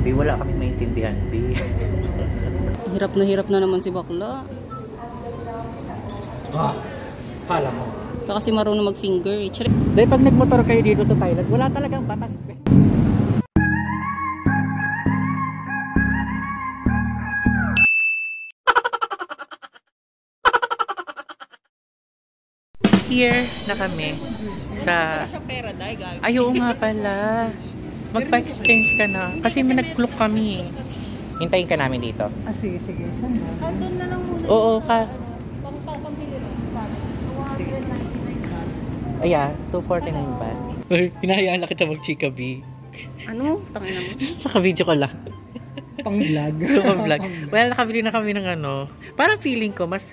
Di wala kami maintindihan, di. Hirap na naman si bakla. Kala mo. Baka kasi marunong mag-finger. Dahil pag nagmotor kayo dito sa Thailand, wala talagang batas. Here na kami sa... pera, dahil gago. Ayaw nga pala. Magpa-exchange ka na. Kasi may nag-clock kami. Hintayin ka namin dito. Sige. Saan na? Doon na lang muna. Oo, ka. Pambili lang. Ayan, 249 baht. Hinahayaan na kita mag-chika, B. Ano? Tangina mo? Naka-video ko lang. Pang-vlog. Pang-vlog. Well, nakabili na kami ng ano. Parang feeling ko, mas,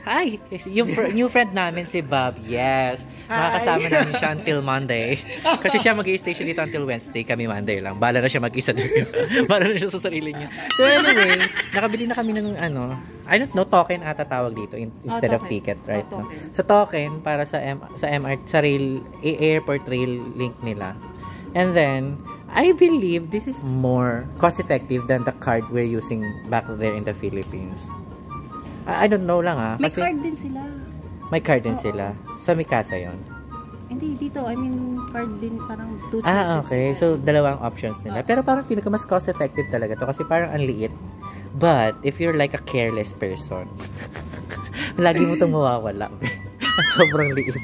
yung new friend namin si Bob. Yes. Makakasama namin siya until Monday. Kasi siya mag-i-stay siya dito until Wednesday. Kami Monday lang. Bala na siya mag-isa dito. Bala na siya sa sarili niya. So anyway, nakabili na kami ng ano, I don't know, token ata tawag dito instead of ticket, right? So token para sa rail, airport rail link nila. And then, I believe this is more cost-effective than the card we're using back there in the Philippines. I don't know lang May kasi card din sila. may card din sila. Sa Mikasa yon. Hindi, dito. I mean, card din parang 2 choices. Okay. So, dalawang options nila. Pero parang feeling ko mas cost-effective talaga to kasi parang ang liit. But, if you're like a careless person, lagi mo itong mawawala. Sobrang liit.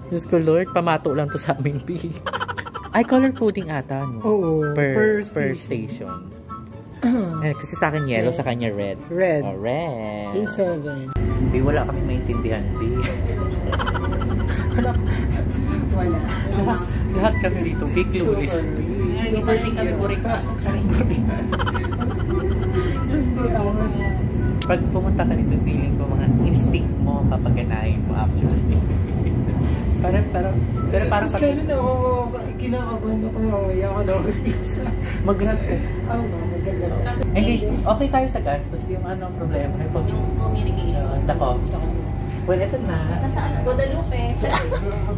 Diyos ko, Lord, pamato lang to sa aming pili. Ay, color coding ata, no? Oo. Per station. Kasi sa akin yellow, sa kanya red. Red. Oh, red. A7. Di wala kami maintindihan, di. Wala. Lahat kami dito, big clueless. Super kami burik pa. Pag pumunta ka dito, feeling ko mga instinct mo, papaganahin mo actually. Pero parang Mas kailan ako, kinakabahan ako mamaya ako na mag-isa. mag-grab ka. Oo, mag-grab. Hindi, okay tayo sa gastos. Yung ano ang problema. Yung communication. The cost. Well, ito na. Nasaan? Guadalupe.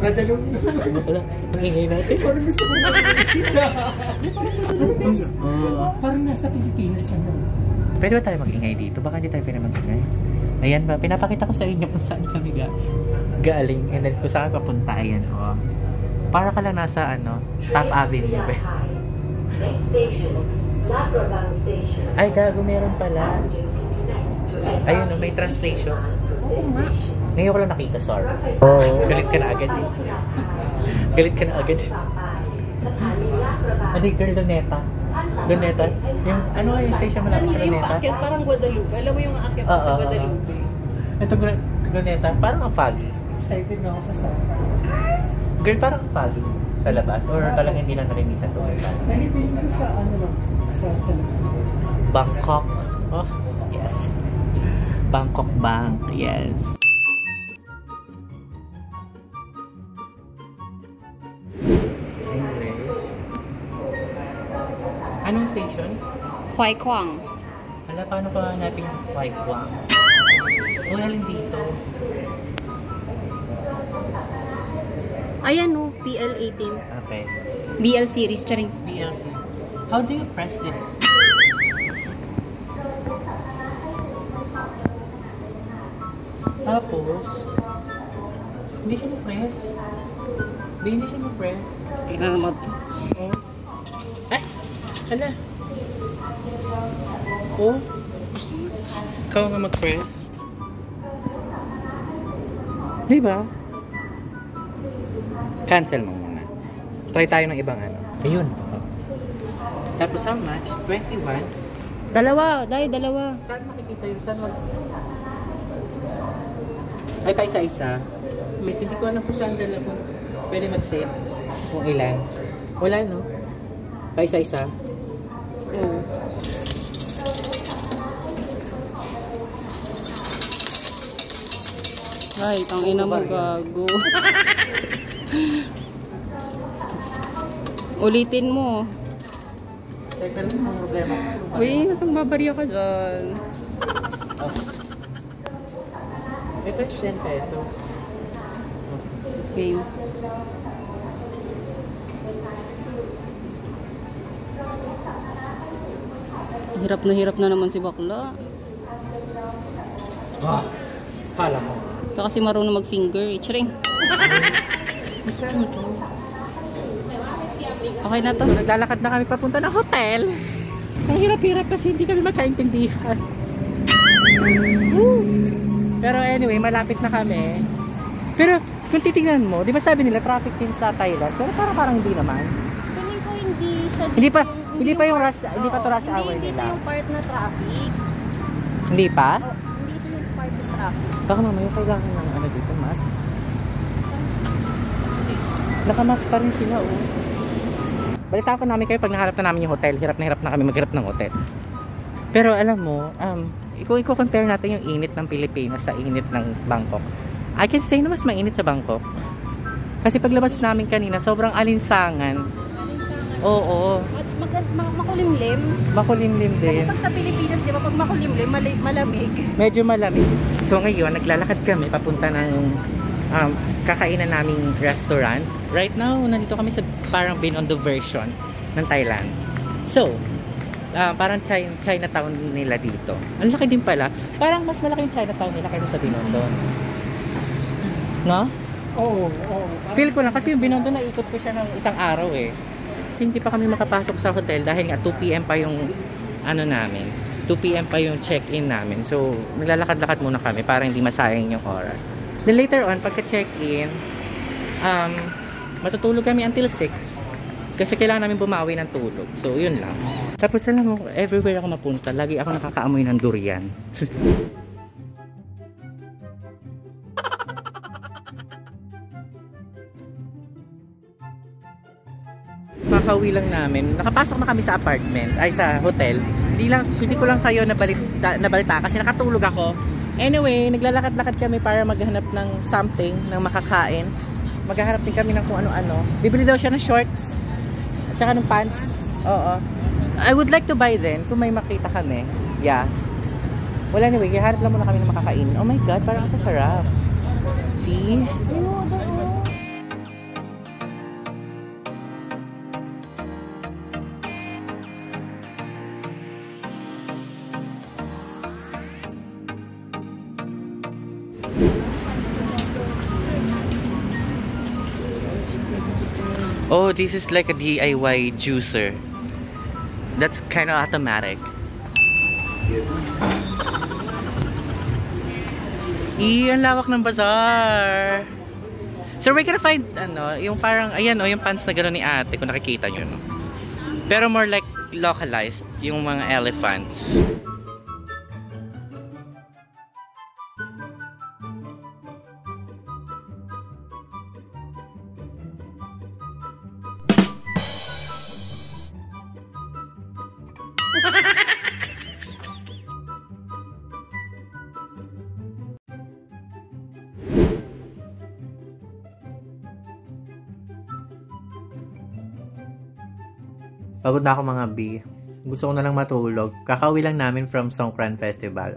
Guadalupe. Ingay natin. Parang gusto ko parang nasa Pilipinas lang naman. Pwede ba tayo mag-ingay dito? Baka hindi tayo pwede mag-ingay. Ayan ba? Pinapakita ko sa inyo kung saan kami galing. And then kung saan papunta. Ayan o. Para ka lang nasa Top Avenue. Ay, gago, meron pala. Ayun o, may translation. Oo nga. Ngayon ko lang nakita, sorry. Galit ka na agad eh. Galit ka na agad eh. Adi, girl, Luneta. Luneta. Yung, ano yung station malapit sa Luneta? Yung paakyat parang Guadalupe. Alam mo yung aakyat sa Guadalupe. Ito, Luneta. Parang ang foggy. Excited na ako sa Santa. Girl, parang ang foggy sa labas. Or talagang hindi lang narinig sa tuloy. Nalipin ko sa lang. Sa Bangkok. Oh, yes. Bangkok Bank. Yes. Anong station? Huay Quang. Hala, paano pa hanapin yung Huay Quang? O, alin dito? Ayan o, PL18. Okay. BL series, charing. BLC. How do you press this? Tapos, hindi siya ma-press. Hindi siya ma-press. Tingnan naman ito. Oh. Ay! Hala. Oh. Ikaw nga mag-press. Diba? Cancel mo muna. Try tayo ng ibang Ayun. Tapos how much? 21. Dalawa, dalawa. Saan makikita yun? Saan ay, pa isa-isa. Hindi ko alam kung saan dalawa. Pwede mag-save. Kung ilan. Wala, no? Pa isa-isa. Oo. Ay, tangina mo, gago. Ulitin mo. Teka lang, ang problema. Uy, nasang babarya ka dyan. Ito is 10 pesos. Game. hirap na naman si bakla. Kala mo. Baka kasi marunong mag-finger. Charing. Okay na to. Naglalakad na kami papunta ng hotel. Ang hirap-hirap kasi hindi kami magkaintindihan. Pero anyway, malapit na kami. Pero kung titingnan mo, di ba sabi nila traffic din sa Thailand? Pero parang hindi naman. Feeling ko hindi siya Hindi pa yung rush, hindi pa to rush hour Hindi nila. ito yung part na traffic. Hindi pa? Oh, hindi ito yung part na traffic. Baka mamaya kailangan ng ano dito, mask. Nakamask pa rin sila, oh. Balitaan ko namin kayo pag nahanap na namin yung hotel. Hirap na hirap na kami maghanap ng hotel. Pero alam mo, kung i-compare natin yung init ng Pilipinas sa init ng Bangkok, I can say na mas mainit sa Bangkok. Kasi paglabas namin kanina, sobrang alinsangan. Oo. At makulimlim. Makulimlim din. Kasi pag sa Pilipinas, di ba, pag makulimlim, malamig. Medyo malamig. So ngayon, naglalakad kami papunta ng kakainan naming restaurant. Right now, nandito kami sa parang Binondo version ng Thailand. So, parang Chinatown nila dito. Ang laki din pala. Parang mas malaki yung Chinatown nila kaysa sa Binondo. No? Oo. Feel ko lang kasi yung Binondo naikot ko siya ng isang araw eh. Kasi hindi pa kami makapasok sa hotel dahil nga 2 PM pa yung ano namin. 2 PM pa yung check-in namin. So, naglalakad-lakad muna kami para hindi masayang yung oras. Then later on, pagka-check-in, matutulog kami until 6. Kasi kailangan namin bumawi ng tulog. So, yun lang. Tapos alam mo, everywhere ako mapunta, lagi ako nakakaamoy ng durian. Kakauwi lang namin. Nakapasok na kami sa apartment, ay sa hotel. Hindi ko lang kayo nabalita kasi nakatulog ako. Anyway, naglalakad-lakad kami para maghanap ng something, ng makakain. Maghahanap din kami ng kung ano-ano. Bibili daw siya ng shorts at saka ng pants. Oo. I would like to buy then kung may makita kami. Yeah. Well, anyway, hahanap lang muna kami ng makakain. Oh my God, parang sasarap. See? Oh, this is like a DIY juicer. That's kind of automatic. Ang lawak ng bazaar. So we're gonna find yung parang ayan yung pants na gano'n ni ate kung nakikita nyo, no? Pero more like localized, yung mga elephants. Pagod na ako mga B. Gusto ko na lang matulog. Kakauwi lang namin from Songkran Festival.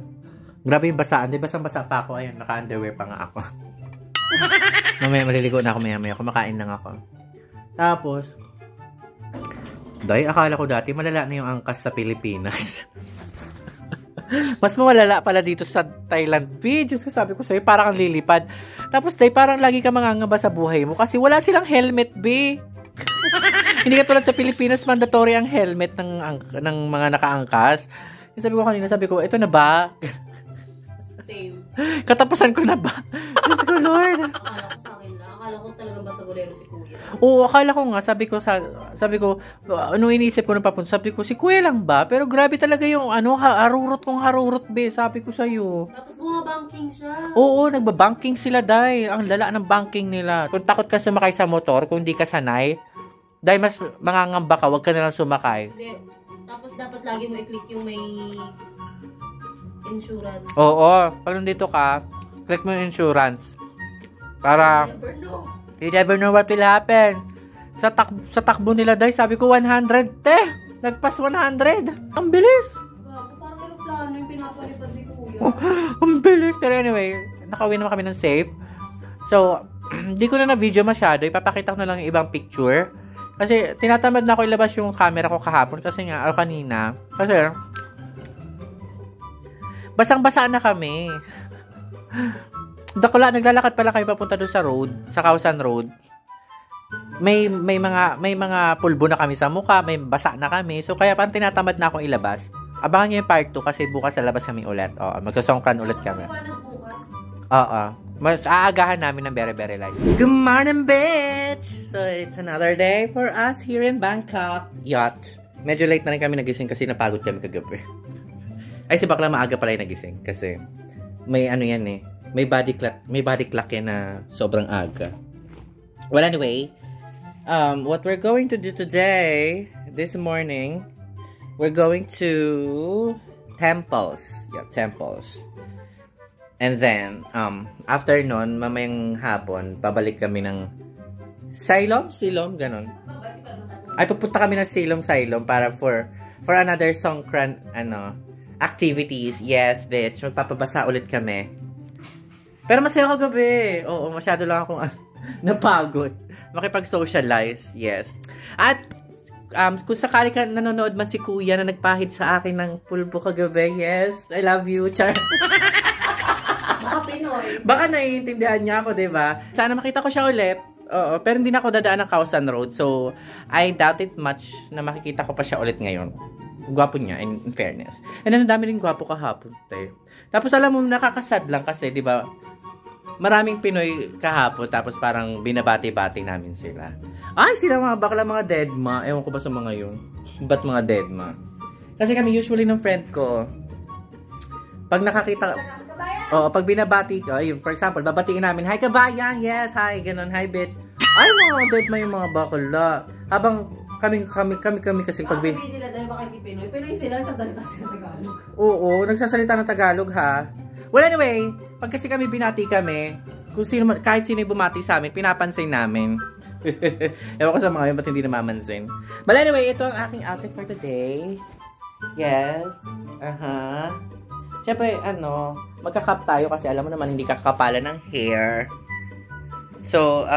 Grabe yung basaan. Di basang-basa pa ako. Ayun, naka-underwear pa nga ako. Mamaya maliligo na ako maya-maya. Kumakain lang ako. Tapos, akala ko dati malala na yung angkas sa Pilipinas. Mas malala pala dito sa Thailand. B, Diyos ko, sabi ko sa'yo, parang kang lilipad. Tapos, parang lagi ka mangangamba sa buhay mo kasi wala silang helmet, B. Hindi ka tulad sa Pilipinas, mandatory ang helmet ng mga nakaangkas. Sabi ko kanina, ito na ba? Same. Katapusan ko na ba? Diyos ko, Lord. Akala ko sa akin lang. Akala ko talagang basagolero si Kuya. Oo, akala ko nga. Sabi ko, ano iniisip ko nung papunta? Sabi ko, si Kuya lang ba? Pero grabe talaga yung harurot be. Sabi ko sa'yo. Tapos bumabanking siya. Oo, nagbabanking sila, Day. Ang lala ng banking nila. Kung takot ka sumakay sa motor, kung di ka sanay, dahil mas mangangamba ka, wag ka na lang sumakay. Hindi. Tapos dapat lagi mo i-click yung may insurance. Oo. Pag nandito ka, click mo yung insurance. Para you never know what will happen. Sa takbo nila, Day, sabi ko 100, te. Nagpas 100. Ang bilis. Parang aeroplano yung pinapalipad ni Kuya. Ang bilis. Pero anyway, nakauwi naman kami ng safe. So, hindi ko na video masyado. Ipapakita ko na lang yung ibang picture. Kasi tinatamad na ako ilabas yung camera ko kahapon kasi nga, kanina. Kasi Basang-basa na kami. Dakula, naglalakad pala kayo papunta doon sa road, sa Kausan Road. May mga pulbo na kami sa mukha, may basa na kami. So kaya parang tinatamad na akong ilabas. Abangan niyo yung part 2 kasi bukas lalabas kami ulit. Oo, magsasongkran ulit kami. Oo. Mas aagahan namin ng very light. Good morning, bitch! So it's another day for us here in Bangkok. Yacht. Medyo late na rin kami nagising kasi napagod kami kagabi. Ay, si bakla maaga pala yung nagising kasi may ano yan eh. May body clock yan na sobrang aga. Well, anyway, what we're going to do today, this morning, we're going to temples. Yeah, temples. And then, after nun, mamayang hapon, pabalik kami ng Silom, ganon. Ay, pupunta kami ng Silom para for another Songkran, activities. Yes, bitch. Magpapabasa ulit kami. Pero masaya ko gabi. Oo, masyado lang akong napagod. Makipag-socialize. Yes. At, kung sakali ka nanonood man si Kuya na nagpahid sa akin ng pulbo kagabi. Yes, I love you. Char. Baka Pinoy. Baka naiintindihan niya ako, diba? Sana makita ko siya ulit. Oo, pero hindi na ako dadaan ng Kausan Road. So, I doubt it much na makikita ko pa siya ulit ngayon. Gwapo niya, in fairness. And then, ang dami rin gwapo kahapon. Tapos, alam mo, nakakasad lang kasi, diba? Maraming Pinoy kahapon. Tapos, parang binabati-bati namin sila. Ay, sila mga bakla, mga deadma. Ewan ko ba sa mga yun? Ba't mga deadma? Kasi kami usually ng friend ko, pag nakakita, pag binabati ko, for example, babatiin namin, hi kabayan, yes, hi, ganun, hi bitch. Ay, mga deadma yung mga bakla. Habang kami kasi pag sabihin nila dahil baka hindi Pinoy. Pinoy sila, nagsasalita sila Tagalog. Oo, nagsasalita ng Tagalog ha. Well, anyway, pag kasi kami binati kami, kung sino, kahit sino yung bumati sa amin, pinapansin namin. Ewan ko sa mga yun, ba't hindi namamansin? But anyway, ito ang aking outfit for today. Yes. Siyempre, magkakap tayo kasi alam mo naman, hindi kakapalan ng hair. So,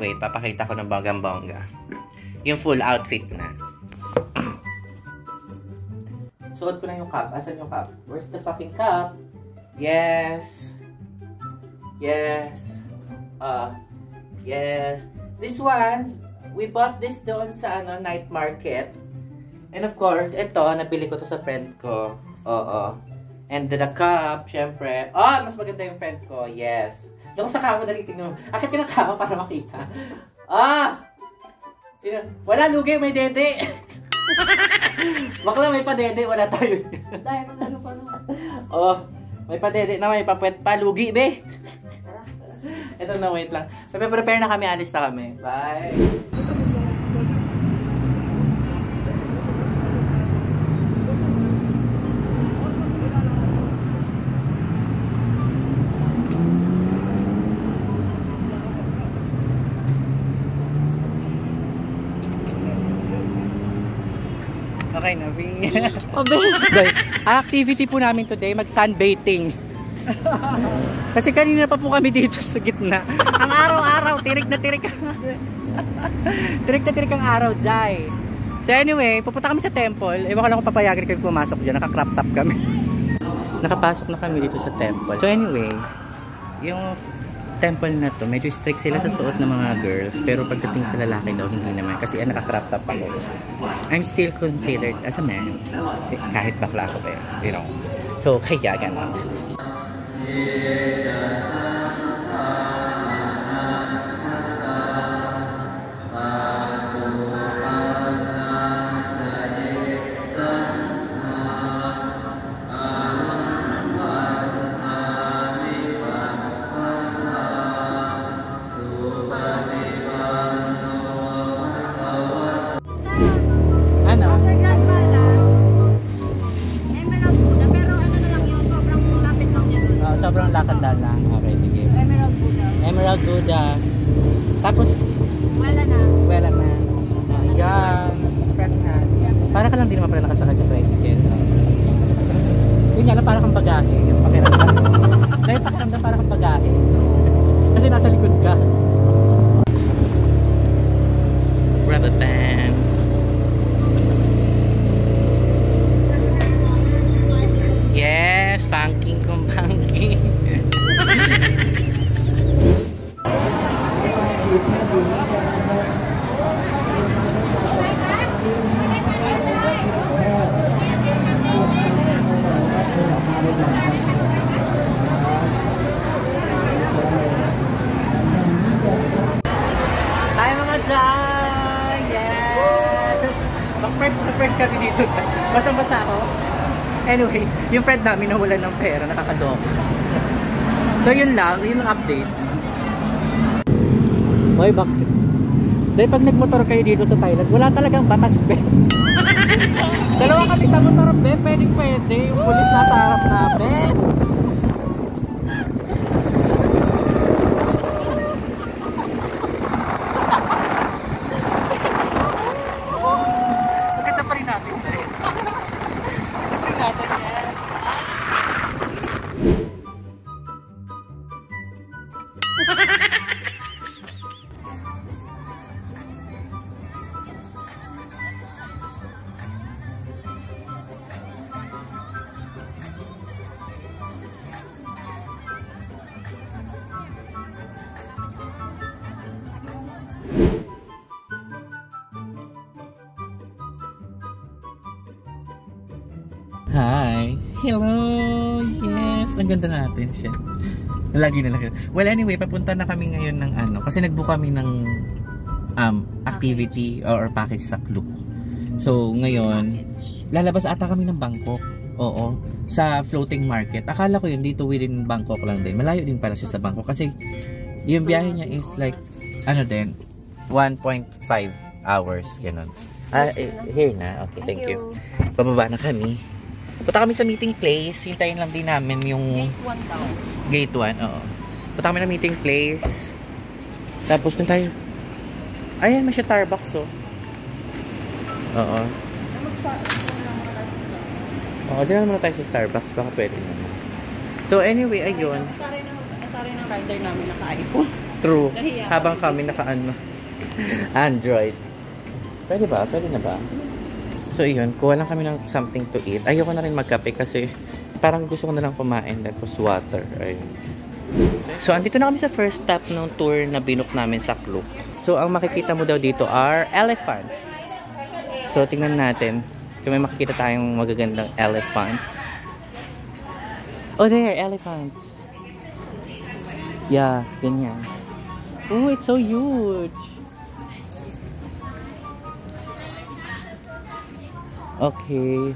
wait, papakita ko ng bonggang-bongga. Yung full outfit na. Suot ko na yung cup. Asan yung cup? Where's the fucking cup? Yes. Yes. Yes. This one, we bought this doon sa night market. And of course, ito, nabili ko to sa friend ko. Oo. And the cup, syempre. Mas maganda yung friend ko. Yes. Doon sa kama, dali tingnan mo. Akit ka ng kama para makita. Wala, lugi, may dede. Bakla, may pa-dede. Wala tayo. Dahil manalo pa naman. May pa-dede na, may pa-pwet pa. Lugi, be. Ito na, wait lang. Prepare na kami, alis na kami. Bye. Okay na, Bing. Ang activity po namin today, mag-sunbathing. Kasi kanina pa po kami dito sa gitna. Ang araw-araw, tirik na tirik. Tirik na tirik ang araw, Jai. So anyway, pupunta kami sa temple. Ewan ko lang kung papayagan kayo pumasok dyan. Naka-crop top kami. Nakapasok na kami dito sa temple. So anyway, yung temple na to, medyo strict sila sa suot ng mga girls. Pero pagdating sa lalaki daw, hindi naman. Kasi naka-crop top ako. I'm still considered as a man. Kahit bakla ako ba, you know. So kaya gano'n. Sobrang lakad lang. Okay, sige. Emerald Buddha. Tapos, wala na. Ayan. Para ka lang din naman pala nakasakay sa tricycle. Yun nga lang, para kang bagahe. Yung pakiramdam. Dahil pakiramdam para kang bagahe. Kasi nasa likod ka. Rubber band. Yes, punk. Basang-basa ako. Anyway, yung friend namin nawalan ng pera, nakakadok. So yun lang, yun ang update. Hoy, bakit? Dahil pag nagmotor kayo dito sa Thailand, wala talagang batas, be. Dalawa kami sa motor, be. Pwede. Yung pulis nasa harap namin. Maganda pa rin natin, be. Maganda pa rin natin, yan. Hi! Hello! Yes! Ang ganda natin siya. Lagi na lang. Well, anyway, papunta na kami ngayon ng ano. Kasi nag-book kami ng activity or package sa Klook. So, ngayon, lalabas ata kami ng Bangkok. Oo. Sa floating market. Akala ko yun, dito within Bangkok lang din. Malayo din pala siya sa Bangkok. Kasi, yung biyahe niya is like, ano din, 1.5 hours. Ganon. Here na. Okay, thank you. Pababa na kami. Punta kami sa meeting place. Hintayin lang din namin yung Gate 1 daw. Gate 1, oo. Punta kami na meeting place. Tapos dun tayo. Ayan, may siya Starbucks, oh. Oo. Oo, dyan naman tayo sa Starbucks. Baka pwede naman. So, anyway, ayun. Ito rin ang rider namin naka-iPhone. True. Habang kami naka-ano. Android. Pwede ba? Pwede na ba? So, yun. Kuha lang kami ng something to eat. Ayoko na rin magkape kasi parang gusto ko na lang kumain. Tapos water. Ayun. So, andito na kami sa first stop ng tour na binook namin sa Klook. So, ang makikita mo daw dito are elephants. So, tingnan natin kung may makikita tayong magagandang elephants. Oh, there! Elephants! Yeah, ganyan. Oh, it's so huge! Okay.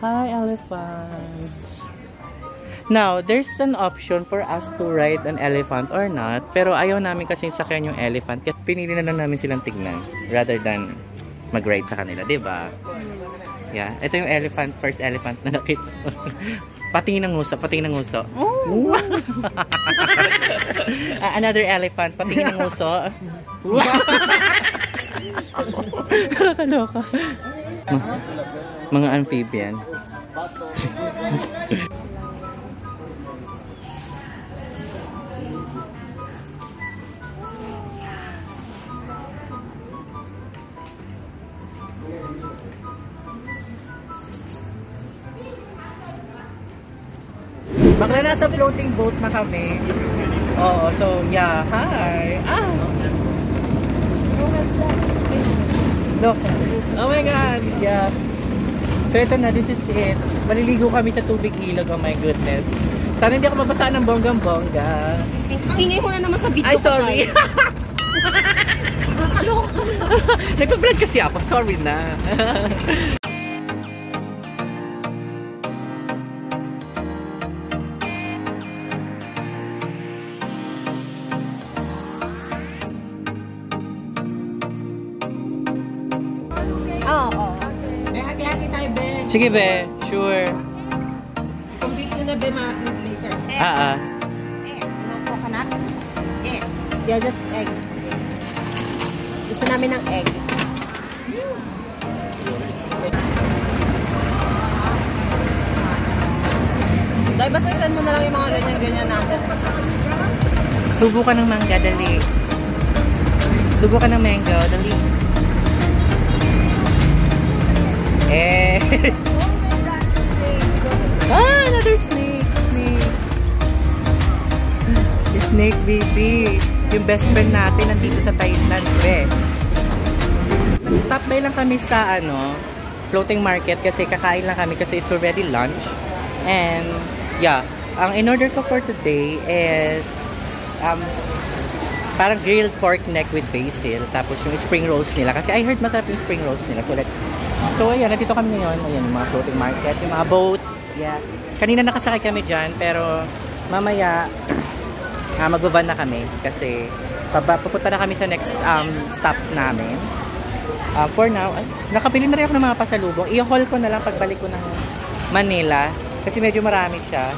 Hi, elephants. Now, there's an option for us to ride an elephant or not. Pero ayaw namin kasi sakyan yung elephant. Kaya pinili na lang namin silang tignan. Rather than mag-ride sa kanila. Diba? Yeah. Ito yung elephant. First elephant na nakita. Patingin ng nguso. Patingin ng nguso. Oh! Another elephant. Patingin ng nguso. Nakakaloka. Mga amphibian. Bakla nasa floating boat na kami. Oo, so yeah, hi. Look. Oh my god, yeah. So ito na, this is it. Maliligo kami sa tubig ilog, oh my goodness. Sana hindi ako mabasa ng bonggang-bongga. Ang ingay mo na naman sa video. Ay, sorry. Nagpa-vlog kasi ako, sorry na. Oo. Hati-hati tayo, be. Sige be, sure. Complete nyo na, be, ma-upload later. No coconut? Yeah, just egg. Gusto namin ng egg. Dahil basta isan mo na lang yung mga ganyan-ganyan natin. Subukan ng mangga, dali. Subukan ng mango, dali. Another snake. Snake baby. Yung best friend natin nandito sa Thailand, be. Nag-stop by lang kami sa floating market kasi kakain lang kami kasi it's already lunch. And yeah, ang in-order ko for today is parang grilled pork neck with basil. Tapos yung spring rolls nila. Kasi I heard masarap yung spring rolls nila. So ayan, nandito kami ngayon. Ayan, yung mga floating market, yung mga boats. Yeah. Kanina nakasakay kami dyan, pero mamaya magbaban na kami. Kasi pupunta na kami sa next stop namin. For now, nakabili na rin ako ng mga pasalubong. I-haul ko na lang pagbalik ko ng Manila. Kasi medyo marami siya.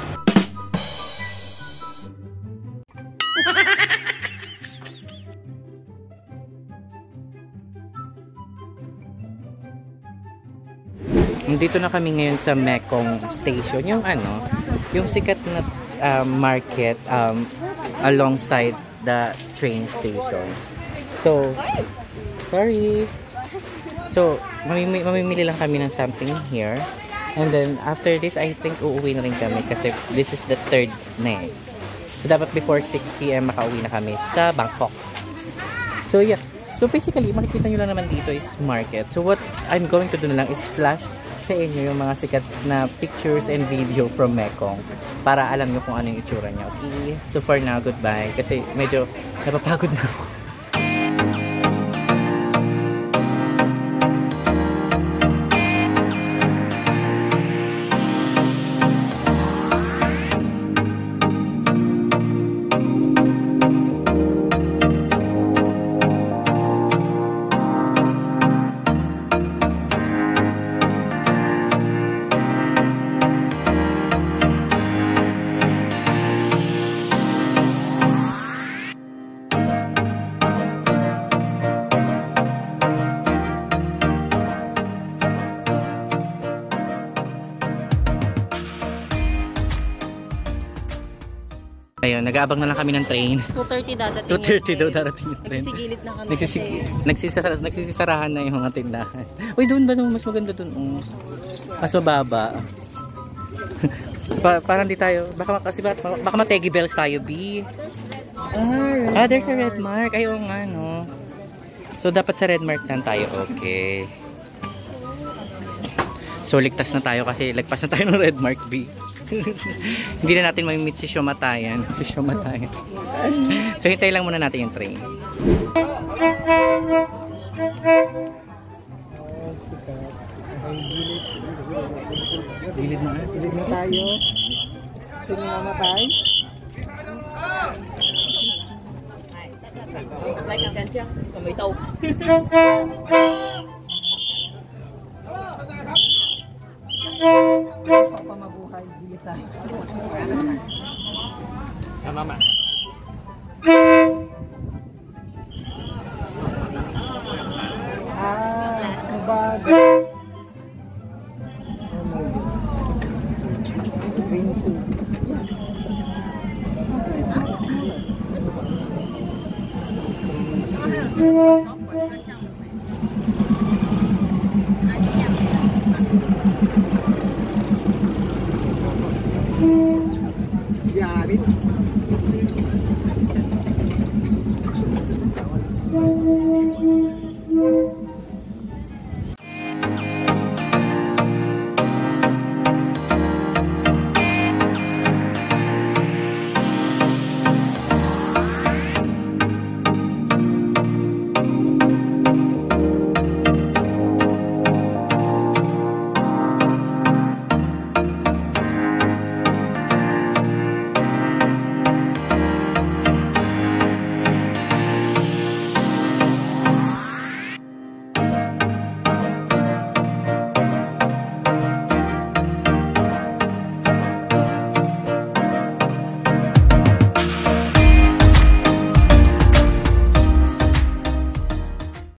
Dito na kami ngayon sa Mekong Station. Yung sikat na market alongside the train station. So, sorry. So, mamimili lang kami ng something here. And then, after this, I think uuwi na rin kami kasi this is the third na eh. So, dapat before 6 PM makauwi na kami sa Bangkok. So, yeah. So, basically, makikita nyo lang naman dito is market. So, what I'm going to do na lang is flash sa inyo yung mga sikat na pictures and video from Mekong para alam nyo kung ano yung itsura niya. Okay? So, for now, goodbye. Kasi medyo napapagod na ako. Ayun, nag-aabang na lang kami ng train. 2:30 dadating. 2:30 daw darating yung train. Nagsisigilid na kami Nagsisarahan na yung mga tindahan. Uy, doon ba nung mas maganda doon? Mas mababa. Parang di tayo, baka mategi bells tayo, B. There's a red mark. Ay, oo nga, no. So, dapat sa red mark lang tayo. Okay. So, ligtas na tayo kasi lagpas na tayo ng red mark, B. Hindi na natin mamimit si Siomatayan. So, hintay lang muna natin yung train. Gilid na tayo. Sino namatay? Kamitaw. Pa mabuhay, gilid tayo. Sa mama. Kabag. Green soup.